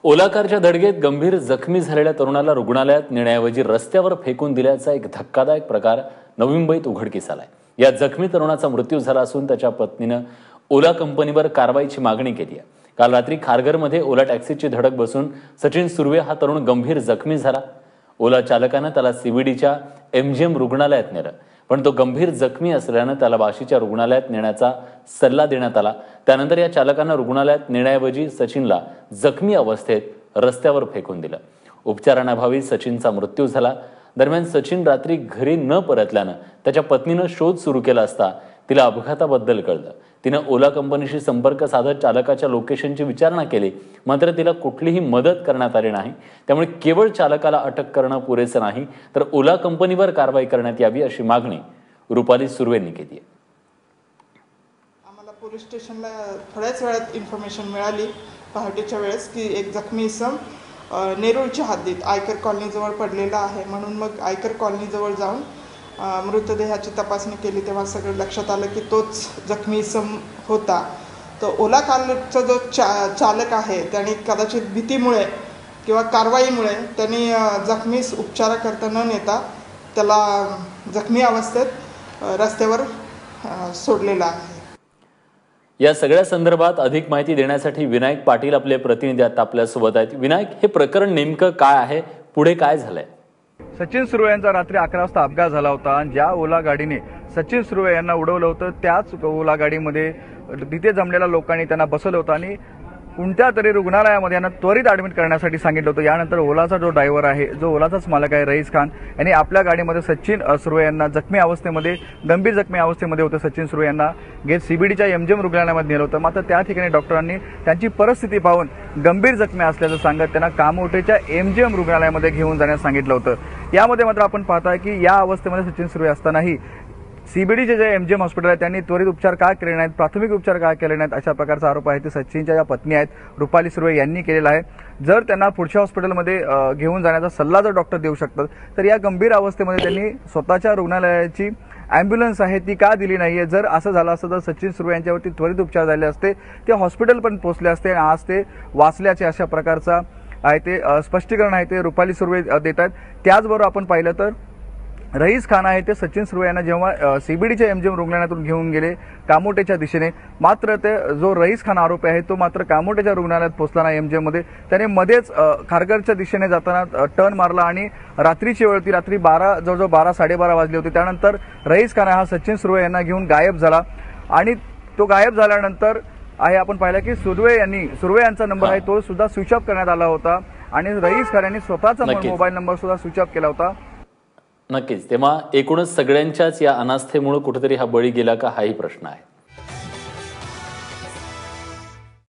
ओला कारच्या धडकेत गंभीर जखमी झालेल्या तरुणाला रुग्णालयात नेण्याऐवजी रस्त्यावर फेकून दिल्याचा एक धक्कादायक प्रकार नवी मुंबईत उघडकीस आलाय। या जखमी तरुणाचा मृत्यू झाला असून त्याच्या पत्नीनं ओला कंपनीवर कारवाईची मागणी केली आहे। काल रात्री खारघरमध्ये ओला टॅक्सीची धडक बसून सचिन सुर्वे हा तरुण गंभीर जखमी झाला। ओला चालकानं त्याला सीबीडीच्या एमजीएम रुग्णालयात नेलं, पण तो गंभीर जखमी असल्यानं त्याला वाशीच्या रुग्णालयात नेण्याचा सल्ला देण्यात आला। त्यानंतर या चालकानं रुग्णालयात नेण्याऐवजी सचिनला जखमी अवस्थेत रस्त्यावर फेकून दिलं। उपचारांअभावी सचिनचा मृत्यू झाला। दरम्यान सचिन रात्री घरी न परतल्यानं त्याच्या पत्नीनं शोध सुरू केला असता तिला अपघाताबद्दल कळलं। तिनं ओला कंपनीशी संपर्क साधत चालकाच्या लोकेशनची विचारणा केली, मात्र तिला कुठलीही मदत करण्यात आली नाही। त्यामुळे केवळ चालकाला अटक करणं पुरेसं नाही, तर ओला कंपनीवर कारवाई करण्यात यावी अशी मागणी रुपाली सुर्वेंनी केली आहे। आम्हाला पोलीस स्टेशनला थोड्याच वेळात इन्फॉर्मेशन मिळाली पहाटेच्या वेळेस की एक जखमी इसम नेरूळच्या हद्दीत आयकर कॉलनीजवळ पडलेला आहे। म्हणून मग आयकर कॉलनीजवळ जाऊन मृतदेहाची तपासणी केली तेव्हा सगळं लक्षात आलं की तोच जखमी इसम होता। तो ओला कारचा जो चालक आहे त्याने कदाचित भीतीमुळे किंवा कारवाईमुळे त्यांनी जखमीस उपचाराकरता न नेता त्याला जखमी अवस्थेत रस्त्यावर सोडलेला आहे। या सगळ्या संदर्भात अधिक माहिती देण्यासाठी विनायक पाटील आपले प्रतिनिधी आता आपल्यासोबत आहेत। विनायक, हे प्रकरण नेमकं काय आहे, पुढे काय झालंय? सचिन सुर्वे यांचा रात्री 11 वाजता अपघात झाला होता आणि ज्या ओला गाडीने सचिन सुर्वे यांना उडवलं होतं त्याच ओला गाडीमध्ये तिथे जमलेल्या लोकांनी त्यांना बसवलं होतं आणि कोणत्या तरी रुग्णालयामध्ये यांना त्वरित ॲडमिट करण्यासाठी सांगितलं होतं। यानंतर ओलाचा जो ड्रायव्हर आहे, जो ओलाचाच मालक आहे रईस खान, यांनी आपल्या गाडीमध्ये सचिन सुर्वे यांना जखमी अवस्थेमध्ये गंभीर जखमी अवस्थेमध्ये होते सचिन सुर्वे यांना घेत सीबीडीच्या एमजीएम रुग्णालयामध्ये नेलं होतं। मात्र त्या ठिकाणी डॉक्टरांनी त्यांची परिस्थिती पाहून गंभीर जखमी असल्याचं सांगत त्यांना कामोठेच्या एमजीएम रुग्णालयामध्ये घेऊन जाण्यास सांगितलं होतं। यामध्ये मात्र आपण पाहताय की या अवस्थेमध्ये सचिन सुर्वे असतानाही सीबीडीचे जे एमजीएम हॉस्पिटल आहे त्यांनी त्वरित उपचार का केले नाहीत, प्राथमिक उपचार का केले नाहीत, अशा प्रकारचा आरोप आहे ते सचिनच्या ज्या पत्नी आहेत रुपाली सुर्वे यांनी केलेला आहे। जर त्यांना पुढच्या हॉस्पिटलमध्ये घेऊन जाण्याचा सल्ला जर डॉक्टर देऊ शकतात तर या गंभीर अवस्थेमध्ये त्यांनी स्वतःच्या रुग्णालयाची ॲम्ब्युलन्स आहे ती का दिली नाहीये? जर असं झालं असतं तर सचिन सुर्वे यांच्यावरती त्वरित उपचार झाले असते, ते हॉस्पिटल पण पोहोचले असते आणि आज ते वाचल्याचे अशा प्रकारचा आहे ते स्पष्टीकरण आहे ते रुपाली सुर्वे देत आहेत। त्याचबरोबर आपण पाहिलं तर रईस खान आहे ते सचिन सुर्वे यांना जेव्हा सीबीडीच्या एमजीएम रुग्णालयातून घेऊन गेले कामोठेच्या दिशेने, मात्र ते जो रईस खान आरोपी आहे तो मात्र कामोठेच्या रुग्णालयात पोहोचला नाही एमजीएम मध्ये। त्याने मध्येच खारघरच्या दिशेने जाताना टर्न मारला आणि रात्रीची वेळ होती, रात्री जवळजवळ 12-12:30 वाजले होते। त्यानंतर रईस खान हा सचिन सुर्वे यांना घेऊन गायब झाला आणि तो गायब झाल्यानंतर आहे आपण पाहिलं की सुर्वे यांचा नंबर आहे तो सुद्धा स्विच ऑफ करण्यात आला होता आणि रईस खान यांनी स्वतःचा मोबाईल नंबर सुद्धा स्विच ऑफ केला होता। नक्कीच, तेव्हा एकूणच सगळ्यांच्याच या अनास्थेमुळे कुठेतरी हा बळी गेला का, हाही प्रश्न आहे।